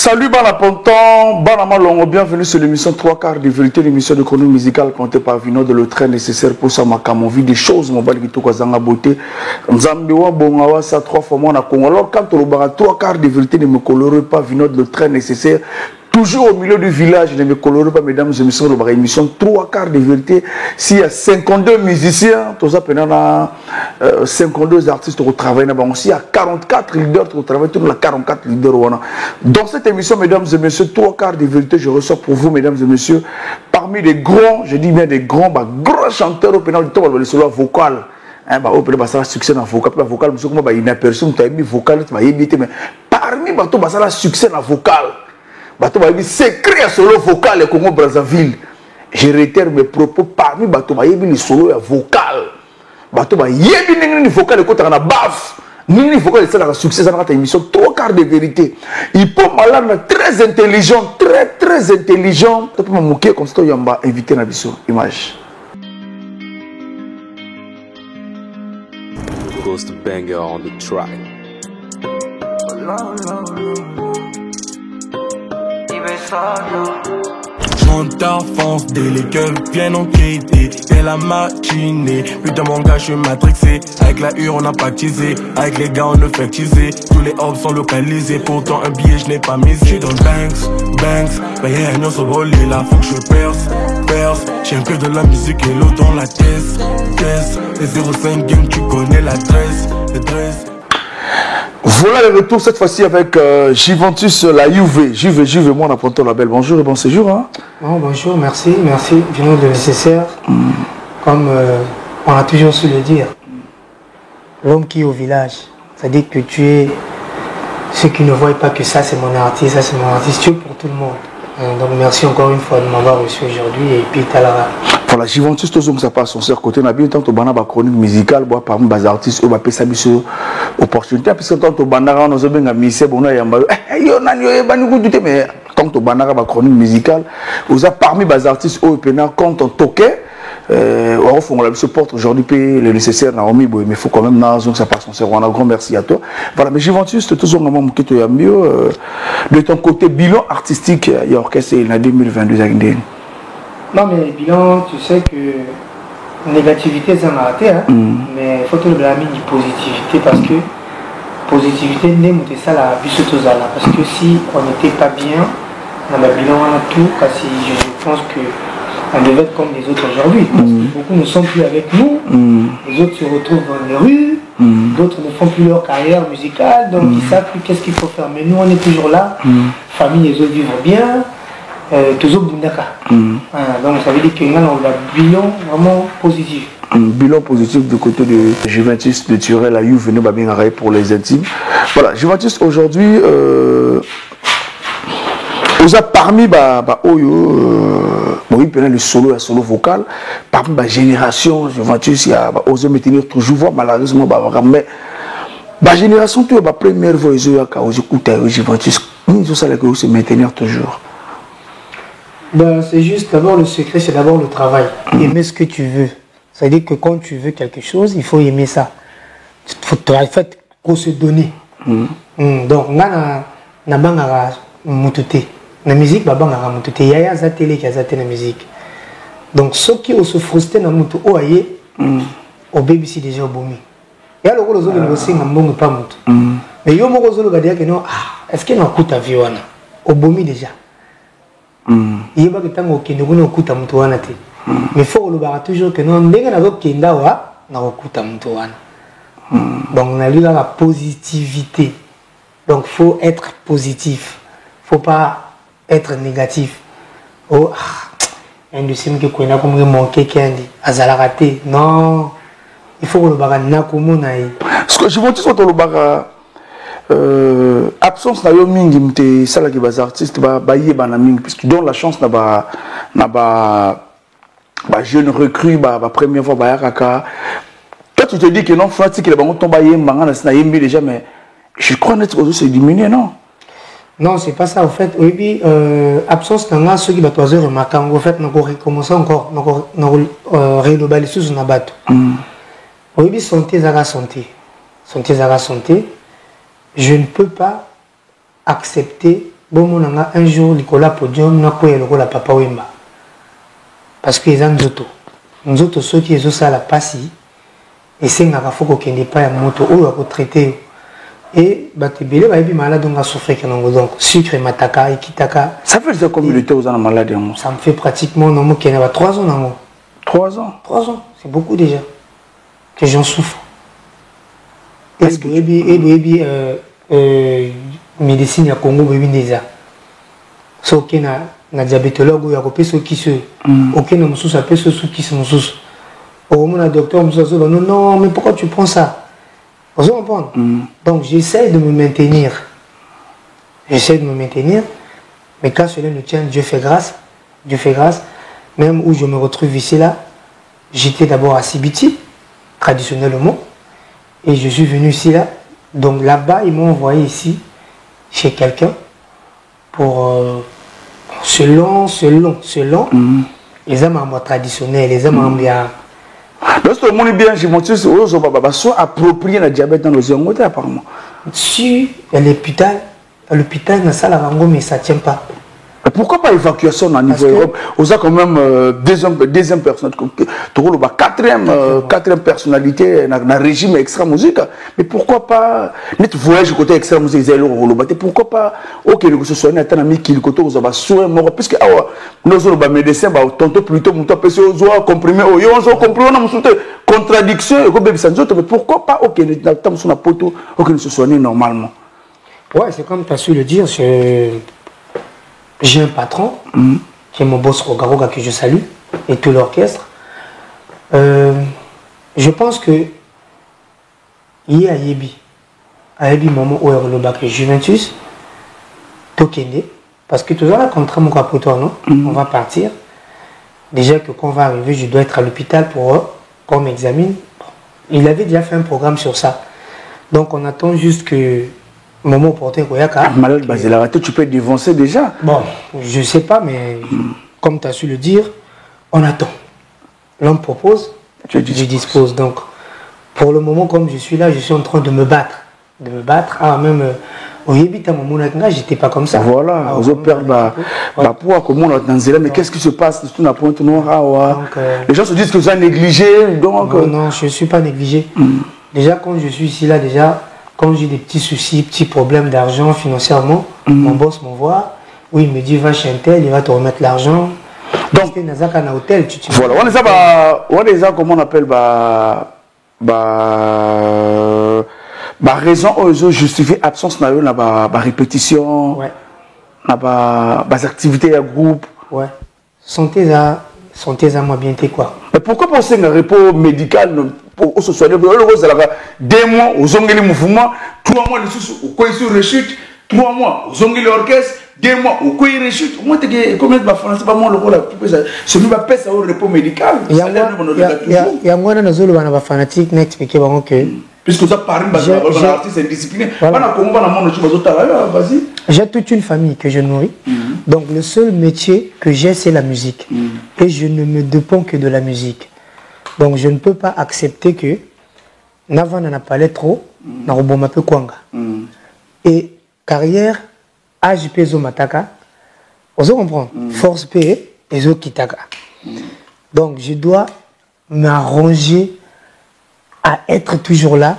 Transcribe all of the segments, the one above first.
Salut Banapontan, Banamalongo, bienvenue sur l'émission 3 quarts de vérité, l'émission de chronique musicale comptée par Vino de le train nécessaire pour ça ma vie des choses, mon bal qui toka zanga beauté. Nzambiwa bongawa ça 3 fois moins na Congo. Alors quand on a 3 quarts de vérité ne me colore pas Vino de le train nécessaire. Toujours au milieu du village, je ne me colore pas, mesdames et messieurs, dans l'émission 3 quarts de vérité. S'il y a 52 musiciens, tout ça, pendant 52 artistes qui travaillent là-bas, s'il y a 44 leaders qui travaillent, tout le 44 leaders. Dans cette émission, mesdames et messieurs, 3 quarts de vérité, je ressors pour vous, mesdames et messieurs, parmi les grands, je dis bien des grands, grands chanteurs au pénal du temps, le solo vocal. Au pénal, ça a succès dans le vocal, vocal, il y a personne qui a mis vocal, mais parmi les ça a succès dans le vocal. Bato ba yebi secret solo vocal et Congo Brazzaville. Je réitère mes propos parmi bato ba yebi le solo ya vocal. Bato ba yebi nini vocal et kota na baf. Nini vocal c'est la succès dans notre émission 3 quarts de vérité. Il peut malade très intelligent, très intelligent. Tu peux me moquer comme ça yamba invité na biso image. Ghost banger on the track. Monteur fonce dès les keufs viennent enquêter. Dès la matinée, putain mon gars je suis matrixé. Avec la hure on a pactisé, avec les gars on ne fait teaser. Tous les hops sont localisés, pourtant un billet je n'ai pas misé. J'suis dans le Banks, bah yeah, nous sommes volés là, faut que je perce. J'ai un peu de la musique et l'eau dans la tête. Les 05 games, tu connais l'adresse. Voilà le retour cette fois-ci avec Juventus, la Juve, moi on apprend la belle. Bonjour et bon séjour. Hein. Oh, bonjour, merci, Vino de nécessaire. Comme on a toujours su le dire, l'homme qui est au village, c'est-à-dire que tu es ceux qui ne voient pas que ça c'est mon artiste, tu es pour tout le monde. Donc merci encore une fois de m'avoir reçu aujourd'hui et puis Talara. Voilà, Juventus, tout ça passe son sœur côté. On a bien tant que banana chronique musicale, parmi les artistes, on va payer ça opportunité. Puisque tant que banana, on a bien mis bon yamba. Mais tant que banana chronique musicale, on a parmi les artistes au pénal quand on toquait. On a support aujourd'hui le nécessaire Naomi, mais il faut quand même que ça passe son sœur. On a un grand merci à toi. Voilà, mais Juventus, tout ça, on qui te mieux. De ton côté bilan artistique, il y a orchestre en 2022 avec des. Non mais bilan, tu sais que négativité ça m'a raté, hein, mais il faut te le blâmer de positivité parce que positivité n'est ça la vie parce que si on n'était pas bien dans le bilan on a tout, parce que je pense que on devait être comme les autres aujourd'hui, parce que beaucoup ne sont plus avec nous, les autres se retrouvent dans les rues, d'autres ne font plus leur carrière musicale, donc ils ne savent plus qu'est-ce qu'il faut faire, mais nous on est toujours là, famille les autres vivent bien. Toujours Bundaka. Donc ça veut dire qu'il y a un bilan vraiment positif. Un bilan positif du côté de Juventus de Turel, la Juve venait bien arrêter pour les intimes. Voilà, Juventus aujourd'hui, vous a parmi le solo, la solo vocal, parmi la génération Juventus, il y a osé maintenir toujours malheureusement, mais la génération, tu as la première fois, ils ont écouté Juventus, ils ont ça se maintenir toujours. Ben, c'est juste d'abord le secret, c'est d'abord le travail. Aimer ce que tu veux. C'est-à-dire que quand tu veux quelque chose, il faut aimer ça. Il faut se donner. Donc, na bangara mutute. Na musique, ba bangara mutute. Yaya za télé qui a zaté na musique. Donc, ceux qui ont se frustré na mutu o aye, au baby si déjà au bomi. Et alors, les autres ne savent pas mutu. Mais yo mo kozolo gadia que non, est-ce qu'il y a un coup à vivre au bomi déjà? Il y a des gens qui ne vont pas écouter mais il faut toujours que nous donc on a lu la positivité, donc il faut être positif, il ne faut pas être négatif. Oh, un de ces qui connaît comme manqué qui a dit azalaraté, non, il faut que le baga nakumo ce que je veux dire c'est que absence na yo mingi mte sala ki bas artiste ba yeba na mingi puisque donne la chance na ba jeune recrue ba première fois ba yakaka. Toi tu te dis que non Fati que les bango tomba yemba na yembi déjà, mais je crois net que c'est diminué, non? Non, c'est pas ça en fait. Oui, absence na ceux qui ba toiser remarquer en fait on recommencer encore on rénover sous na bato. Oui, santé zara santé. Je ne peux pas accepter bon un jour Nicolas podium na ko eloko la papa wemba parce que ils nous autres ceux qui ont ça la passi et c'est nga faut ko kende pas ya moto ou ko traiter et batebele ba yebi malade on a souffert donc sucre mataka et kitaka ça fait déjà combien de temps vous êtes malade ça me fait pratiquement non moi qui a 3 ans non 3 ans 3 ans c'est beaucoup déjà que j'en souffre est-ce que médecine à Congo bebi déjà so que na diabétologue ya kopé ceux qui se aucun ne sous appelle ceux qui se sous au moment docteur me dit non mais pourquoi tu prends ça vous comprenez donc j'essaie de me maintenir mais quand cela ne tient Dieu fait grâce même où je me retrouve ici là j'étais d'abord à Sibiti traditionnellement et je suis venu ici là donc là-bas ils m'ont envoyé ici chez quelqu'un pour selon les hommes traditionnels les hommes bien lorsque on est bien j'ai montré soit approprié le diabète dans les yeux apparemment si à l'hôpital dans ça la rango mais ça tient pas. Pourquoi pas évacuation à niveau Europe? On a quand même deuxième personnalité, quatrième personnalité dans le régime extra musique. Mais pourquoi pas net voyage côté extra musique pourquoi pas ok le que ce soit un ami qui le côté aux abassous mort puisque nous avons médecin tantôt plutôt mon temps parce que on comprimé on comprimé on a contradiction et comme ça mais pourquoi pas ok dans temps sur la poteau ok nous se soigner normalement. Ouais c'est comme tu as su le dire j'ai un patron qui est mon boss Rogaroga que je salue et tout l'orchestre. Je pense que il y a Yebi moment où le bac Juventus Tokende parce que toujours là contre mon capoteur non on va partir déjà que quand on va arriver je dois être à l'hôpital pour qu'on m'examine. Il avait déjà fait un programme sur ça donc on attend juste que moment porté Koyaka. Malade Basile, tu peux dévancer déjà. Bon, je sais pas, mais comme tu as su le dire, on attend. L'homme propose, je dispose. Donc, pour le moment, comme je suis là, je suis en train de me battre. Ah, même au Yébita, j'étais pas comme ça. Voilà, aux opères, pour comment on dans Zéla, mais qu'est-ce qui se passe tout la pointe noire. Les gens se disent que vous avez négligé. Donc, non, je ne suis pas négligé. Déjà, quand je suis ici, là, quand j'ai des petits soucis, petits problèmes d'argent financièrement, mon boss m'envoie, où il me dit va chez un tel, il va te remettre l'argent. Donc, un hôtel, voilà, on est ça, comment on appelle, raison, ils ont justifié absence dans la répétition, les activités à groupe. Ouais. Santé à moi bien t'es quoi. Mais pourquoi penser à un repos médical pour se soigner? 2 mois, aux ongles mouvement, 3 mois, au sur rechute, 3 mois, aux ongles l'orchestre, 2 mois, au quoi il rechute. Moi, tu es combien de France, c'est pas moi le rôle, celui qui va payer au repos médical. Il y a un autre fanatique qui explique que. Puisque ça parle de l'artiste indiscipliné. J'ai toute une famille que je nourris. Donc le seul métier que j'ai, c'est la musique. Et je ne me dépends que de la musique. Donc je ne peux pas accepter que Navan n'en a pas trop, Naroboma peu Kwanga. Et carrière, AJP Zomataka, vous comprenez, Force P et Zo Kitaka. Donc je dois m'arranger à être toujours là.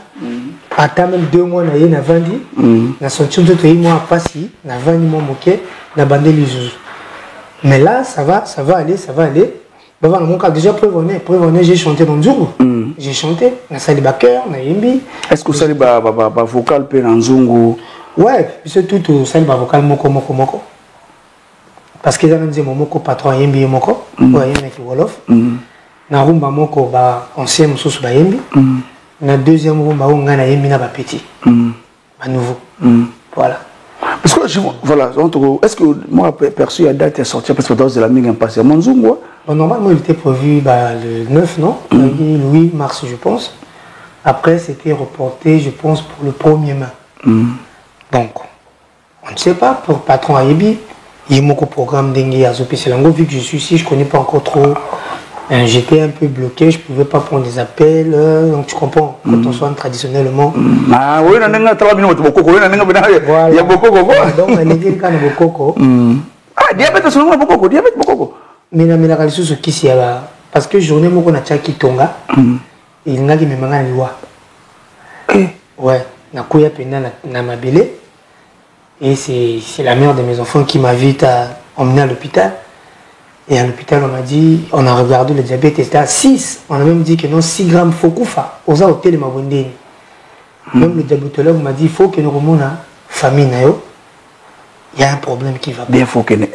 Attends même 2 mois, je n'ai pas dit. Je suis en train de moi passer, je n'ai pas dit mon moquet, je n'ai pas dit les jours. Mais là, ça va aller. Mon cas, déjà prévenez, j'ai chanté dans le jour. J'ai chanté, dans Sali Baker, dans Yimbi. Est-ce que Sali vocal peut dans Zungu? Ouais, c'est tout Sali vocal moko. Parce que j'ai dit mon moko patron Yimbi moko, ouais, Yimbi Wolof. Na rumba moko ancien mususu ba Yimbi. Na deuxième rumba où ngana Yimbi na ba petit. Ba nouveau. Voilà. Parce que voilà, est-ce que moi perçu la date est sortie parce que dans la mingue passé mon Zungu? Normalement, il était prévu le 9, non? Le 8 mars, je pense. Après, c'était reporté, je pense, pour le 1er mai. Donc, on ne sait pas, pour patron Ayebi, il y a mon programme d'Engue Azopi Selango, vu que je suis ici, je ne connais pas encore trop J'étais un peu bloqué, je ne pouvais pas prendre des appels, donc tu comprends, quand on soigne traditionnellement. Ah oui, on a travaillé avec Bokoko, il y a Bokoko. Donc, on a dit qu'il y a Bokoko. Ah, diabète, c'est un Bokoko, diabète, Bokoko. Mais la réalité, c'est qui c'est là. Parce que journée, moi, on a tchaki tonga, il y a qui me mangent liwa. Ouais, na kuya pena na mabele. Et c'est la mère de mes enfants qui m'invite à emmener à l'hôpital. Et à l'hôpital, on m'a dit, on a regardé le diabète, c'était à 6. On a même dit que non, 6 grammes, faut qu'on fasse. Aux hôtels de Mabondeni. Même le diabétologue m'a dit, il faut que nous remontions à la famille. Il y a un problème qui va pas. Bien, il faut que nous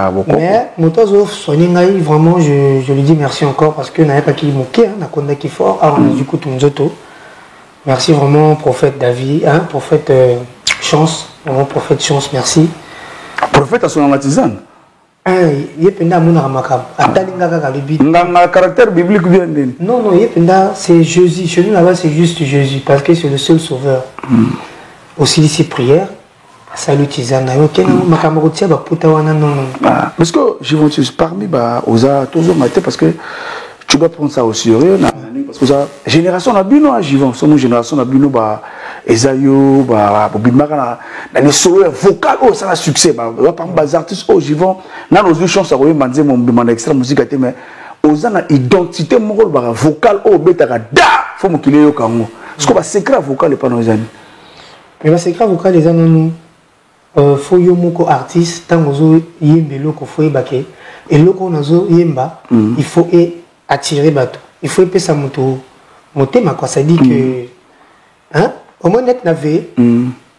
Donc. Mais, Motozo soigné, vraiment, je lui dis merci encore parce que n'a pas qui moqué, n'a pas qui fort. Alors, on a du coup tout le merci vraiment, prophète David, hein, prophète Chance, vraiment prophète Chance, merci. Prophète à son matisane. Il est un caractère biblique bien. Non, c'est Jésus. Chez nous là-bas, c'est juste Jésus parce que c'est le seul sauveur. Aussi, ici, prière. Salut Tizana. Parce que je vais parmi aux toujours maté parce que tu dois prendre ça au sérieux. Parce que la génération n'a bino à Jivon, son génération n'a bino Esayo, Bimara, les solo vocal, oh ça a succès, par les artistes au Jivon, n'a nos chances à remonter mon extra musique à mais aux ana identité mon rôle vocal au betara da, faut me qu'il y ait au Congo. Ce qu'on va secret vocal et pas nos amis. Mais le secret vocal les amis faut yo moko artiste tant ozo yembe loko faut yebake et loko nazo yemba il faut attirer bateau. Il faut épais ça mon quoi ça dit que hein au moins net navé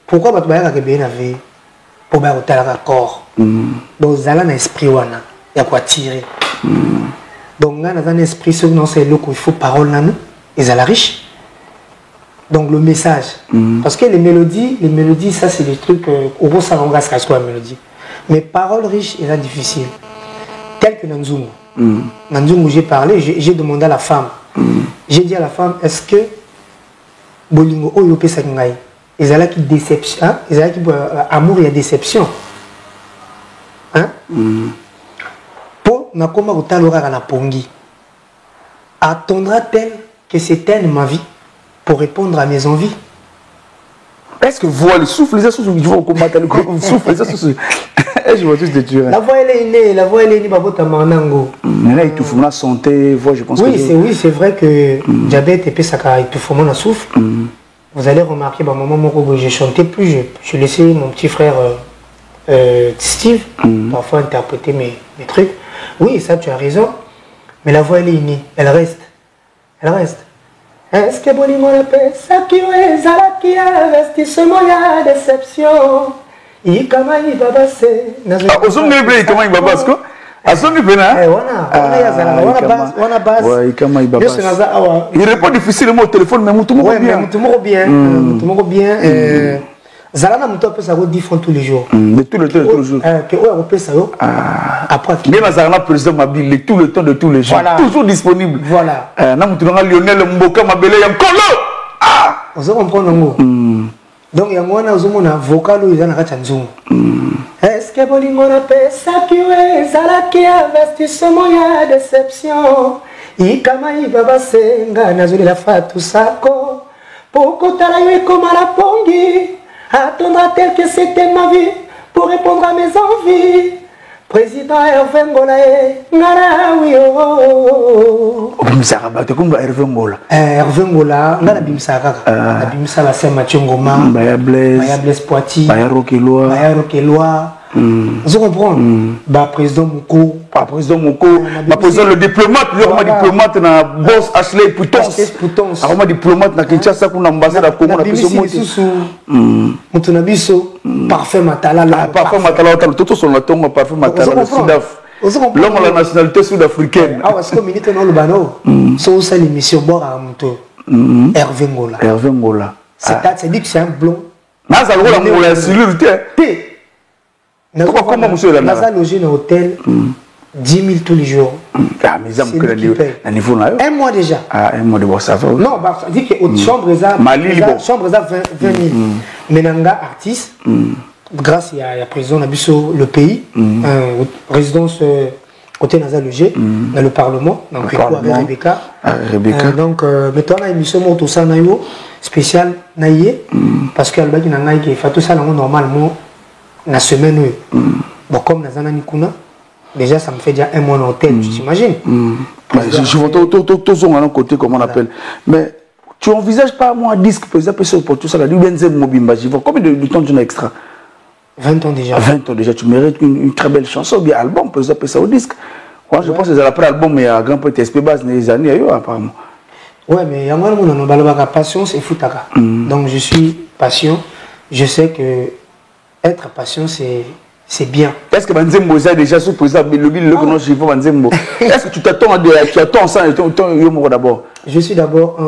pourquoi bato ba ka bien navé pour ba hôtel accord donc zala na esprit wana ya quoi tirer donc là dans un esprit ce non c'est loko il faut parole là et zala riche donc le message parce que les mélodies ça c'est des trucs au gros ça rengasse quoi mélodie mais paroles riches et là difficile tel que Nanzungu Nanzungu j'ai parlé j'ai demandé à la femme j'ai dit à la femme est-ce que bolingo oyo pesa ngai ezala qui déception ezala qui amour et déception hein pour nakoma kotalora na pongi attendra-t-elle que s'éteigne ma vie pour répondre à mes envies? Est-ce que voix le souffle les associations qui vont combattre le souffle les associations je vois tous des tueurs. La voix elle est née babota manango. Mais là il te faut la santé voix je pense oui c'est vrai que diabète et puis ça il te faut mon souffle. Vous allez remarquer bah moment où j'ai chanté plus je laissais mon petit frère Steve parfois interpréter mes trucs. Oui ça tu as raison mais la voix elle est née elle reste. Est-ce que bolingo la paix ça qui est zala qui investissement ya déception il kama il baba c'est ozongi ble kama il baba sko azongi pena wana ya zala wana base ouais kama il baba il répond difficilement au téléphone mais mutu moko bien zala na mutu apesa ko 10 francs tous les jours de tout le temps de tous les jours que o apesa yo après bien nazala président mabile tout le temps de tous les jours toujours disponible voilà na mutu nga Lionel Mboka mabele ya nkolo ozo comprendre ngo donc yango wana ozomona vocal oyo eza na kati ya nzungu est-ce que bolingo na pesa kiwe ezalaki investissement ya déception ikama ibaba senga nazolela fatu sako pokotala yo ekoma la pongi attendra-t-elle que c'était ma vie pour répondre à mes envies président Hervé Ngola ngara wiyo obimsaka bato kumba Hervé Ngola ngana bimsaka kaka bimsa la Saint Mathieu Ngoma Baya Blaise Poiti Baya Rokelwa vous comprenez bah président Moko président le diplomate diplomate na boss Ashley Poutons aroma diplomate na Kinshasa kuna ambassade à Congo na biso mutu na biso parfait matala toto son la tongo parfait matala Sudaf l'homme à la nationalité sud-africaine est-ce que minute non le bano so ça l'émission bora muto Hervé Ngola c'est dit que c'est un blond naza lokola ngola ya silure te comment monsieur là naza logé dans hôtel 10 000 tous les jours. Ah, mais ça me niveau là. Un mois déjà. Ah, un mois de bon ça va. Non, bah dit que chambre ça 20 000. Mais nanga artiste grâce à la président Nabiso, le pays, résidence côté Nazar Logé, dans le Parlement, donc avec Rebecca. Donc, maintenant, on a une émission tout ça, spéciale, parce que Albaki n'a fait tout ça normalement, la semaine. Bon, comme Nazar Nikuna, déjà, ça me fait déjà un mois en tête, tu t'imagines? Je vois tout côté, comment on appelle. Mais tu n'envisages pas, moi, un disque, par exemple, pour tout ça, la combien de temps tu as extra? 20 ans déjà. 20 ans déjà, tu mérites une très belle chanson, bien album, par exemple, ça au disque. Moi, je pense que après l'album, il y a un grand peu de TSP base, les années, apparemment. Ouais, mais il y a un patience et foutaka. Donc, je suis patient. Je sais que être patient, c'est bien. Est-ce que Banzembo est déjà sous président le est-ce que tu t'attends ça d'abord? Je suis d'abord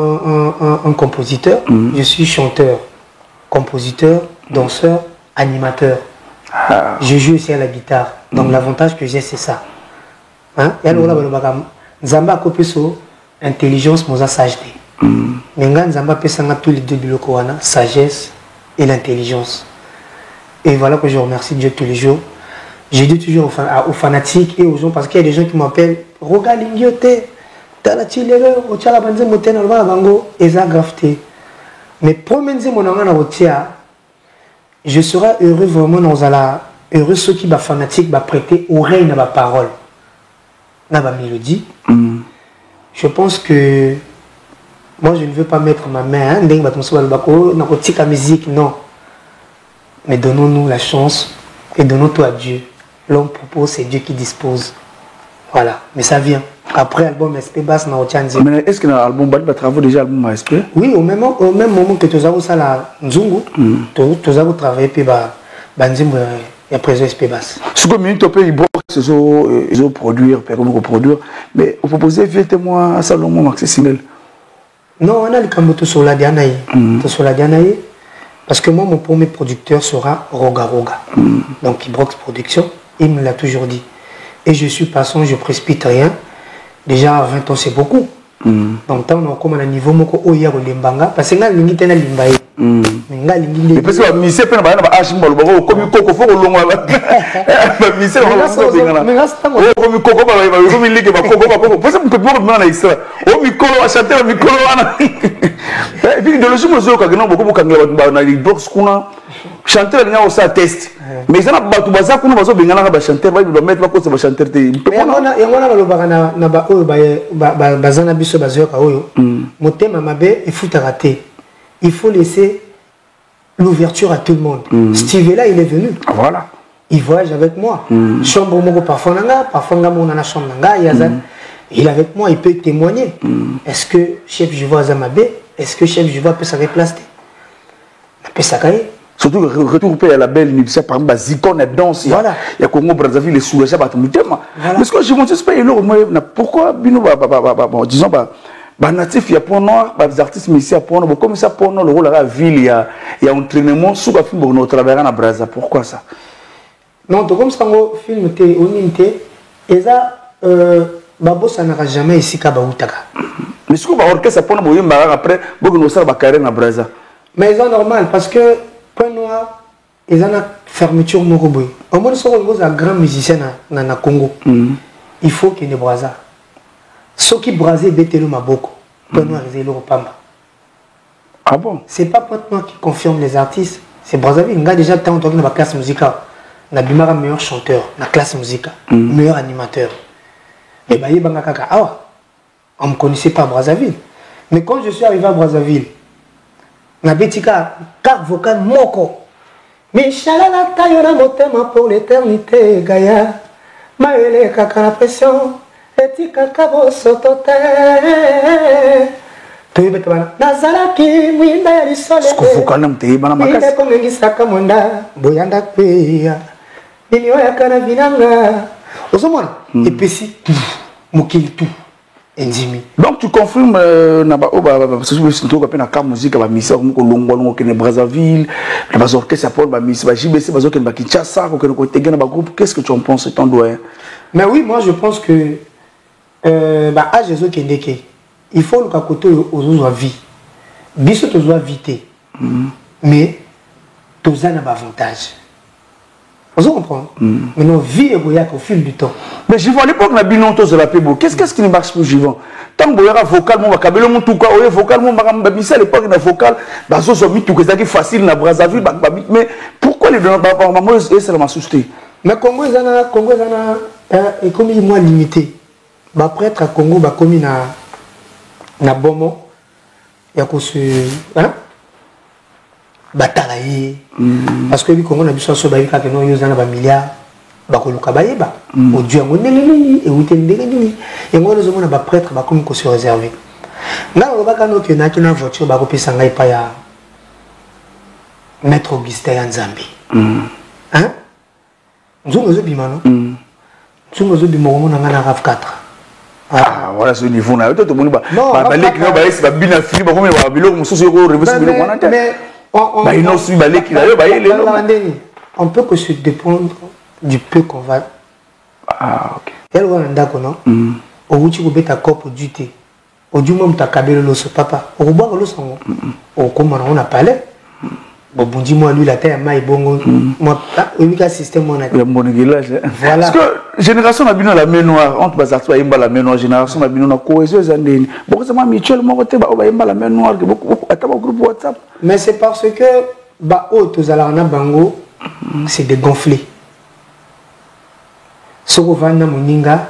un compositeur, je suis chanteur, compositeur, danseur, animateur. Je joue aussi à la guitare. Donc l'avantage que j'ai, c'est ça. Hein? Et alors là, Nzamba a copié sur intelligence, moza sageté. Mais Nzamba peut s'en tous les deux blocs, sagesse et l'intelligence. Et voilà que je remercie Dieu tous les jours. Je dis toujours aux fanatiques et aux gens, parce qu'il y a des gens qui m'appellent Roga Lingiote, Talatilere, Ochala Banze Moten, Alva Bango, Eza Grafté. Mais pour me dire mon nom, je serai heureux vraiment dans la heureux ceux qui sont fanatiques va prêter oreille à ma parole, à ma mélodie. Je pense que moi je ne veux pas mettre ma main dans la musique, non. Mais donnons-nous la chance et donnons tout à Dieu. L'homme propose, c'est Dieu qui dispose. Voilà, mais ça vient. Après l'album SP Bass, on a mais est-ce que l'album va travailler déjà l'album SP? Oui, au même moment que tu as ça la Nzungu, tu as travaillé puis Banzimbo et après SP Bass. Ce que minute on peut y ils ont produire, reproduire, mais vous proposez invitez-moi à Salomon Maxi Single. Non, on a le Kamboto sur la Dianaï. Sur la Dianaï. Parce que moi, mon premier producteur sera Roga Roga. Donc, Ibrox Production, il me l'a toujours dit. Et je suis patient, je ne précipite rien. Déjà, à 20 ans, c'est beaucoup. Donc, tant on a comme un niveau, on a un limbanga. Parce que là, il y a un limbaye. Mais parce que la mission, c'est pas un chimbal. Comme il faut le long. La mission, c'est comme il coco, comme il ligue, coco. Parce que pour moi, on a extra. Oh, mi colo, à chanter, mi colo. Et puis, de le jour où je suis beaucoup de box, chanteur, il y a aussi un test. Mais ça n'a pas tout basé, qu'on va se baigner dans chanteur, il doit mettre la cause de chanteur. Et on a le bagana, bazana biso bazio kaoyo. Mon thème à ma baie, il faut rater. Il faut laisser l'ouverture à tout le monde. Steve là, il est venu. Voilà. Il voyage avec moi. Chambre mogo parfois on a la chambre il est avec moi, il peut témoigner. Est-ce que chef Jivois Zamabé, est-ce que chef Jivois peut se replacer? Il peut s'accailler. Surtout que retour à la belle émission, par exemple, Zikon et danse. Voilà. Il y a Congo Brazzaville, les soulagés, mais ce que je me dis, c'est pas pourquoi, disons, natif, il y a pour nous, les artistes, mais ici, pour nous, comme ça, pour nous, le rôle de la ville, il y a un entraînement, sous la film, on travaille à Brazza. Pourquoi ça? Non, comme ça, le film, et ça, Babo, ça n'aura jamais ici qu'à Baoutaka. Mais ce qu'on va orchestre, pour nous, après, nous sommes à carrière à Brazza. Mais c'est normal, parce que, point noir, ils ont une fermeture Moroboy. Au moins, si on a un grand musicien dans le Congo, il faut qu'il y ait des Brazza. Ceux qui brasent Bételo Maboko, point noir, ils ont Pamba. Ah bon? C'est pas point noir qui confirme les artistes, c'est Brazzaville. Il y a déjà tant dans la classe musicale. On a Bimara meilleur chanteur, dans la classe musicale, meilleur animateur. Et bien, il y a on ne me connaissait pas à Brazzaville. Mais quand je suis arrivé à Brazzaville, na betika carte vocale moko Michalala tayona motema pour l'éternité Gaïa maele kaka la pression etika kabo sotote toyebete bana nazalaki mwinda ya lisole inde kongengisaka mwenda boyanda kweya nini oyakana vinanga ozomona epesi mokili tout. Donc tu confirmes parce que tu as la carte musique à Missa comme Colombo qui est Brazzaville, les orchestres à Paul Missa, JBC bazo qui est Kinshasa, qui est dans groupe. Qu'est-ce que tu en penses ton doyen? Mais oui, moi je pense que à Jésus qui est il faut le côté aux autres vie. Biso tu dois vite. Mais tu as un avantage. Vous comprenez? Maintenant, vie et au fil du temps. Mais Jivon, à l'époque, on a bien de la Pébo. Qu'est-ce qui ne marche pour Jivon? Tant que vous avez vocal, mon vocabulaire, mon tout cas, vous avez vocal, mon babissa, à l'époque, il y a vocal, bah, ça, c'est tout, c'est facile, na Brazzaville, mais pourquoi les deux, maman, c'est la souci? Mais Congo, est comme il moins limité. Bah, prêtre à Congo, bah, comme il na Bomo, il y a qu'on se. Hein? Batalaye. Parce que le Congo, on a vu ça sur Baïka, que nous, il y a un milliard. Bakoluka bayeba au dieu ngoneleli et utendeli et moi nous avons un prêtre comme qu'on se réserver là on va quand nous que na kina voiture ba kopesa ngai pa ya maître Augustin Nzambi hein nzungu zo bimano nzungu zo bimamo na ngana RAV 4 ah voilà ce niveau là tout le monde ba balé qui ba esi ba bina fini ba comme ba biloko mususu ko reverse biloko wana mais ba ino su balé qui là ba yele on peut que se dépendre du peu qu'on va. Ah, ok. Elle va en d'accord, non? Au bout tu peux ta copie du thé. Au du moment tu as cabellé l'os, papa. Au bout de l'os, au comment on a parlé. Bon, dis-moi, lui, la terre, maï, bon, moi, le système, on a. Voilà. Parce que génération a bien la main noire, on te base à toi, il y a la main noire, génération a bien la cohésion, beaucoup de mutuellement, on a la main noire, beaucoup à groupe WhatsApp. Mais c'est parce que, bah, oh, tous à la bango, c'est dégonflé. Ce qu'on va dans Moninga,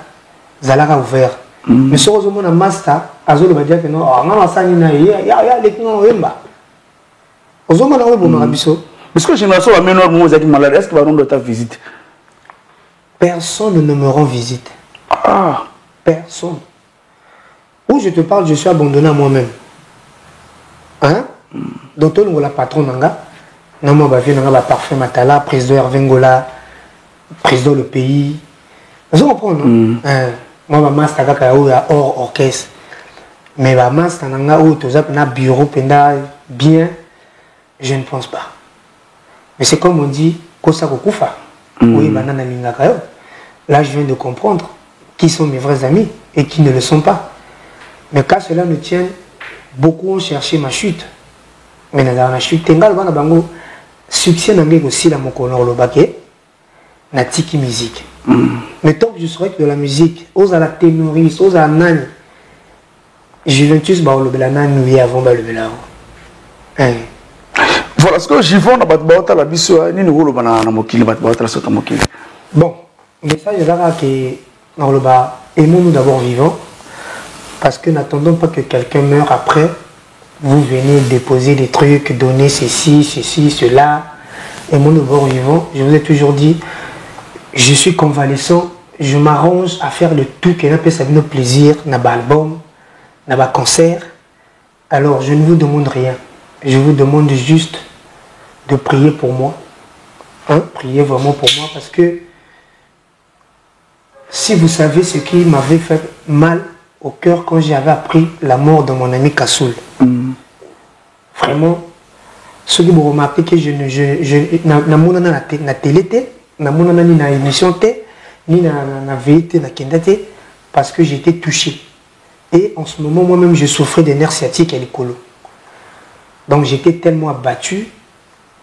Zalaga ouvert. Mais ce qu'on a master, Azolo va dire que non, on a ça, il y a les gens qui ont Ozoma na webo marabiso. Est-ce que génération va mener moi aux malades? Est-ce que va rendre ta visite? Personne ne me rend visite. Ah, personne. Où je te parle, je suis abandonné à moi-même. Hein? Donc on a la patronne nanga, non moi va venir la parfum matala, président Hervé Ngola, président le pays. Vous comprenez non? Moi ma master kaka ou ya hors orchestre. Mais ma master nanga ou tous na bureau penda bien. Je ne pense pas. Mais c'est comme on dit, Kosa Kokufa. Oui, banana lingakayo. Là, je viens de comprendre qui sont mes vrais amis et qui ne le sont pas. Mais quand cela ne tient, beaucoup ont cherché ma chute. Mais dans la chute, Tengal Bana Bango, succès n'a aussi la Mokono Lobake, na tiki musique. Mais tant que je serais que de la musique, aux à la ténoriste, aux à la nani, Juventus, bah, le belana, nous y avons, bah, le belana. Voilà, ce que Jivon n'a pas de la biso, ni nous roulons dans la mokili, pas de la sota mokili. Bon, mais ça, je dirais que dans le bas, aimons-nous d'abord vivants, parce que n'attendons pas que quelqu'un meure après. Vous venez déposer des trucs, donner ceci, cela. Aimons-nous d'abord vivants. Je vous ai toujours dit, je suis convalescent, je m'arrange à faire le tout qui n'a pas de plaisir, n'a pas album, n'a pas concert. Alors, je ne vous demande rien. Je vous demande juste de prier pour moi. Hein? Priez vraiment pour moi parce que si vous savez ce qui m'avait fait mal au cœur quand j'avais appris la mort de mon ami Kassoul. Vraiment, ceux qui m'ont remarqué que je n'ai na télé, na émission, ni na vérité, na kendate, parce que j'étais touché. Et en ce moment, moi-même, je souffrais des nerfs sciatiques et les colos. Donc j'étais tellement abattu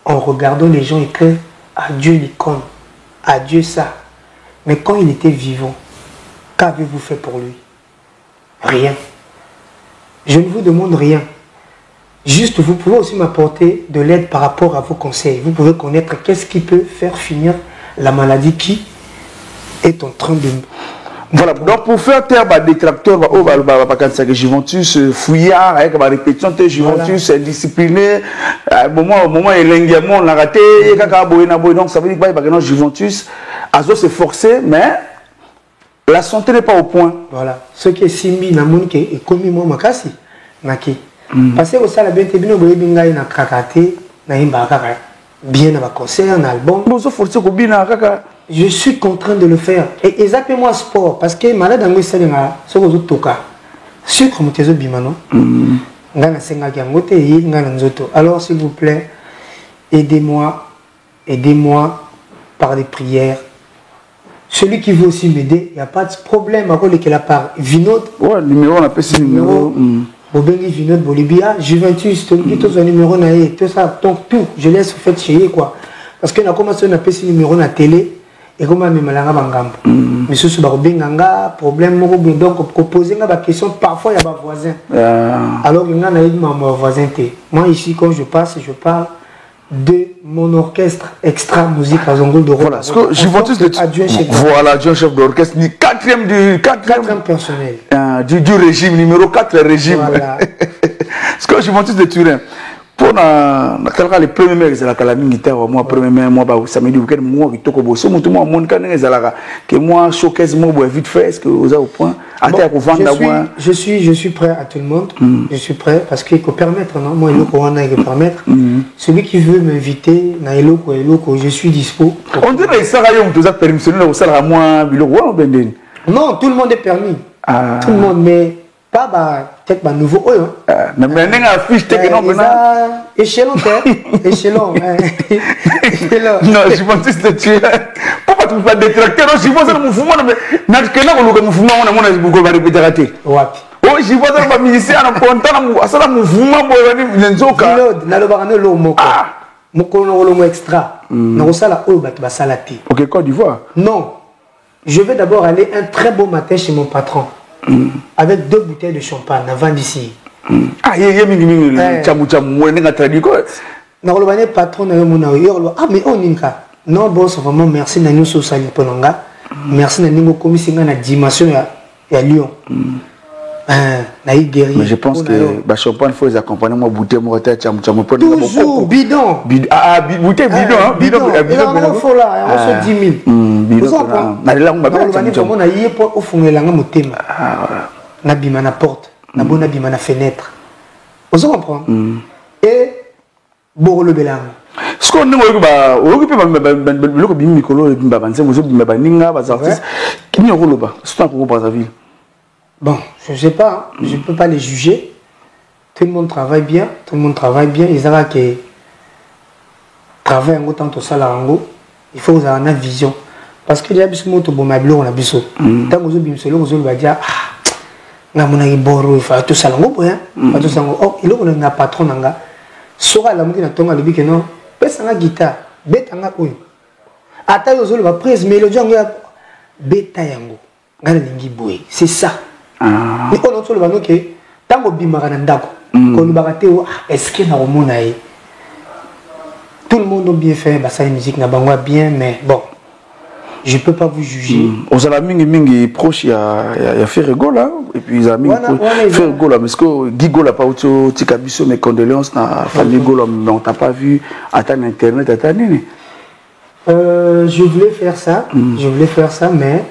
en regardant les gens écrire adieu l'icône, adieu ça. Mais quand il était vivant, qu'avez-vous fait pour lui? Rien. Je ne vous demande rien. Juste, vous pouvez aussi m'apporter de l'aide par rapport à vos conseils. Vous pouvez connaître qu'est-ce qui peut faire finir la maladie qui est en train de... Voilà, donc pour faire taire les détracteurs, Juventus fouillard, avec la répétition, Juventus discipliné, moment il on a raté, donc ça veut dire que Juventus a s'efforcer, mais la santé n'est pas au point. Voilà, ce qui est Simbi, Namoun, qui est commis moi, Makasi, Naki. Parce que ça, la BNT, na krakate, na imbakaka, bien dans le concert, dans l'album. Je suis contraint de le faire. Et exactement sport. Parce que malade dans le stade, c'est que toka. Sucre, motezo bimano. Ngana senga kiangote yi ngana nzoto. Alors s'il vous plaît, aidez-moi par des prières. Celui qui veut aussi m'aider, il n'y a pas de problème. À cause de la part Vinod. Ouais, numéro on appelle ce numéro. Bobengi Vinod Bolivia, Juventus, tout numéro naïe, tout ça, donc tout, je laisse faire chez quoi. parce que na commencé na pesi numéro na télé et comme même malanga bangambo mais ce soit benganga problème moko donc ko poser nga question parfois il y a ba voisin alors nga na yima mon voisin té moi ici quand je passe je parle de mon orchestre extra musique à Zongo de voilà parce que Juventus de voilà adjoint chef d'orchestre ni quatrième personnel du régime numéro 4 régime voilà. Parce que Juventus de Turin pour les premiers maires ils allaient à la guitare moi premier maire moi bah samedi week-end moi qui toko bosso moi tout moi mon quand ils allaient que moi showcase moi vite fait est-ce que vous avez au point je suis prêt à tout le monde je suis prêt parce qu'il faut permettre non moi il faut permettre celui qui veut m'inviter na eloko je suis dispo on dirait ça rayon tout ça permissionné au salaire à moi biloko benden non tout le monde est permis tout le monde mais pas peut-être un nouveau mais maintenant affiche techno maintenant échelon échelon non je pense que c'est tu pourquoi tu peux pas détracter je pense que le mouvement mais n'a que là le mouvement on a mon beaucoup va répéter raté wapi oh je pense que pas musicien en pontant ça le mouvement boyani nzoka na lo barano lo moko moko lo extra na sala o ba ba salati OK Côte d'Ivoire non je vais d'abord aller un très beau matin chez mon patron avec 2 bouteilles de champagne avant d'ici. Ah, il y a mingi chamu on est traduit quoi. Na le patron na mona yo ah mais on ninka. Non boss vraiment merci na nous sali ponanga. Merci na ningo komisinga na dimension ya Lyon. Na guerrier. Mais je pense que ba champagne faut les accompagner moi bouteille moi tête chamu toujours bidon. Bouteille bidon bidon faut là on se 10 000. Bidon. Na la ngba ba chamu na yé po ofungela motema. Na bima na porte, na bona bima na fenêtre. Vous comprenez? Et Borolo Belango. Ce qu'on dit ba okipe ba loko bimi mikolo bimba banze vous bimba ninga ba artistes qui n'y rolo ba c'est un gros Brazzaville. Bon, je ne sais pas, je ne peux pas les juger. Tout le monde travaille bien, Ils savent que travail en tant que salarango, il faut avoir une vision. Parce qu'il y a des gens qui ont des gens qui ont des gens qui ont des gens qui ont des gens qui ont des gens qui ont des gens oh, il y a un patron qui a sora la mouki na tonga le bike non pesa nga guitare beta nga oyo ata yo zolo ba prise mélodie nga beta yango ngana lingi boy c'est ça ni on solo ba noke tango bimaka na ndako ko lubaka te est-ce que na omona yi tout le monde a bien fait bah ça la musique na bango bien mais bon je peux pas vous juger. Aux amis proche il y a Ferrego là et puis les amis Ferrego là parce que Guigo là pas auto tikabiso mes condoléances na famille Gola mais on t'a pas vu attendre internet attendre. Je voulais faire ça mais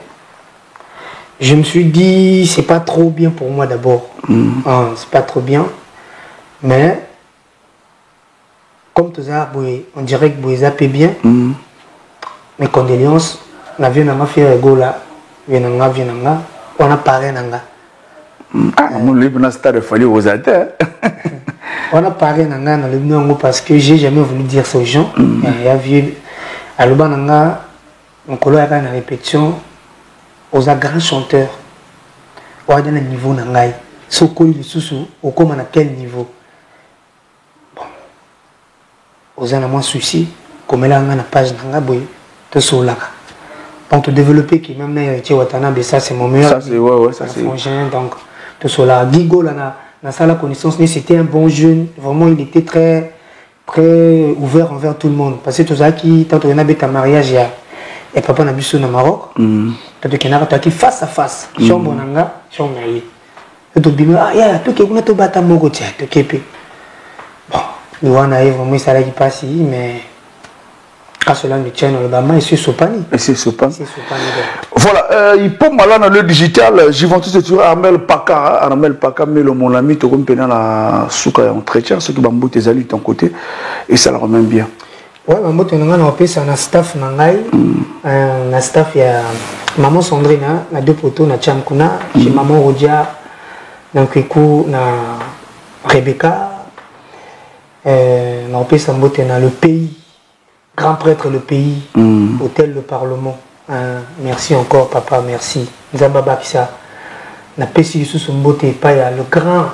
je me suis dit c'est pas trop bien pour moi d'abord. C'est pas trop bien mais comme tout ça on dirait que Boisa paie bien. Mes condoléances na vie na fait gola vienanga on a parlé nanga mon livre na stade fallait aux ater on a parlé nanga na le nongo parce que j'ai jamais voulu dire ça aux gens il y a vieux aloba nanga on colo ya na répétition aux grands chanteurs on a un niveau nangai soko le susu au comme à quel niveau bon aux ana moins souci comme là na page nanga boy to solaka donc te développer qui même na Watanabe ça c'est mon meilleur ça c'est ouais ça c'est donc tout cela Guigo là na ça la connaissance c'était un bon jeune vraiment il était très ouvert envers tout le monde parce que tout ça qui tant on a bêta mariage et papa na biso na Maroc tant que na qui face à face chambre nanga chambre naïe tout bima ya tout que kuna to bata moko tia to kepe bon il va na vraiment ça là qui passe mais cela me tient le gamin et c'est Sopani. Voilà, il peut mal dans le digital. Juventus de Turin, Armel Paka, mais mon ami, tu peux la souka entretien, ceux qui bambou tes alliés de ton côté, et ça le remet bien. Ouais, bambou tu n'as pas appelé ça un staff nangai, un staff il y a maman Sandrine, la deux poteaux na Chamkuna, chez maman Rodia, donc écoute na Rebecca, on appelé ça dans le pays. Grand prêtre le pays, hôtel le Parlement. Merci encore papa, merci. Nzambaba Pisa. Na pesi sous son beauté paya le grand,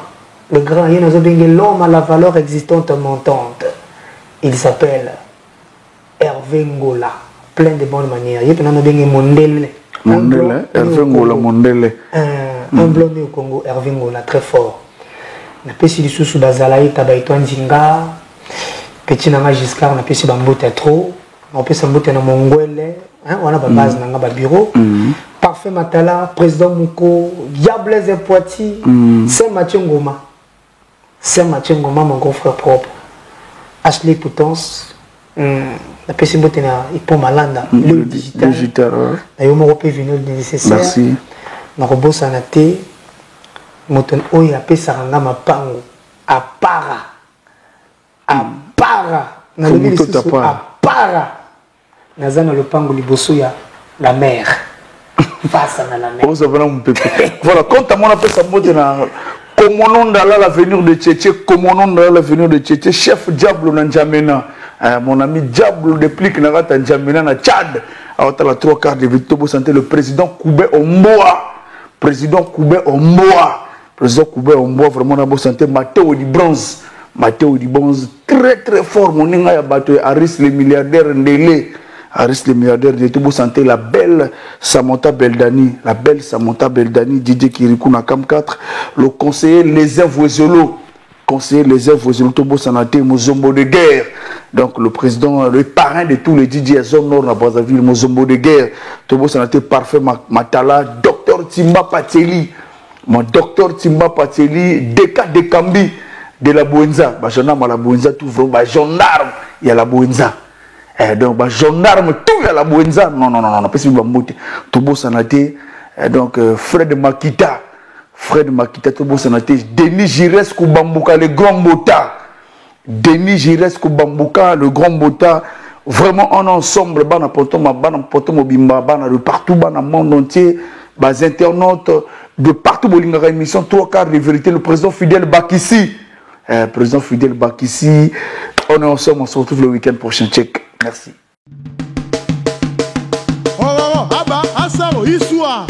il y a l'homme à la valeur existante montante. Il s'appelle Hervé Hervé Ngola, plein de bonnes manières. Il y a bien Mondele. Mondele, Hervé Ngola, Mondele. Un blond né au Congo, Hervé Ngola, très fort. Na pesi lisusu bazalaï tabaito Nzinga, petit nanga Giscard, na pesi bambote trop, na pesi bambote na Mongwele, hein, on a ba base nanga ba bureau. Parfait Matala, président Mouko, Diables et Poiti, Saint-Mathieu Ngoma. Saint-Mathieu Ngoma, mon grand frère propre. Ashley Potence, la PC Botena, et pour Malanda, le digital. La Yomoropé venu le nécessaire. Merci. Na robot sanate, moton oya pe saranga mapango. A para. Na le milieu à para. Nazana le pango liboso ya la mer. Face à la mer. Voilà, quand on a fait sa Botena. Comme on a l'avenir de Tchétché, comme on a l'avenir de Tchétché, chef Diablo N'Djamena, mon ami Diablo depuis que Nagata N'Djamena na Tchad, à la 3/4 de Victor Santé, le président Koubé Omboa, président Koubé Omboa, vraiment na Santé, Matteo di Bronze, très très fort, mon inga ya bateau, Aris le milliardaire Ndele. Aris le milliardaire de Tobo Santé, la belle Samantha Beldani, Didier Kirikou Nakam 4, le conseiller Les Voisolo, Tobo Santé, Mozombo de guerre, donc le président, le parrain de tous les Didier Zone Nord à Brazzaville, Mozombo de guerre, Tobo Santé, parfait Matala, docteur Timba Pateli, mon docteur Timba Pateli, Deka de Kambi, de la Bouenza, gendarme à la Bouenza, tout vraiment, gendarme, il y a la Bouenza. Donc, gendarme, tout à la Bouenza. Non, pas si vous m'avez Tobo Sanate, donc Fred Makita, Tobo Sanate, Denis Giresco Bambouka, le grand Mota. Le grand Mota. Vraiment en ensemble, bana poto mobimba, bana de partout, bana monde entier, bas internautes de partout, bolingara émission 3/4 de vérité, le président Fidel Bakissi. On est ensemble, on se retrouve le week-end prochain. Check. Merci. Oh, ah bah, ah ça, histoire.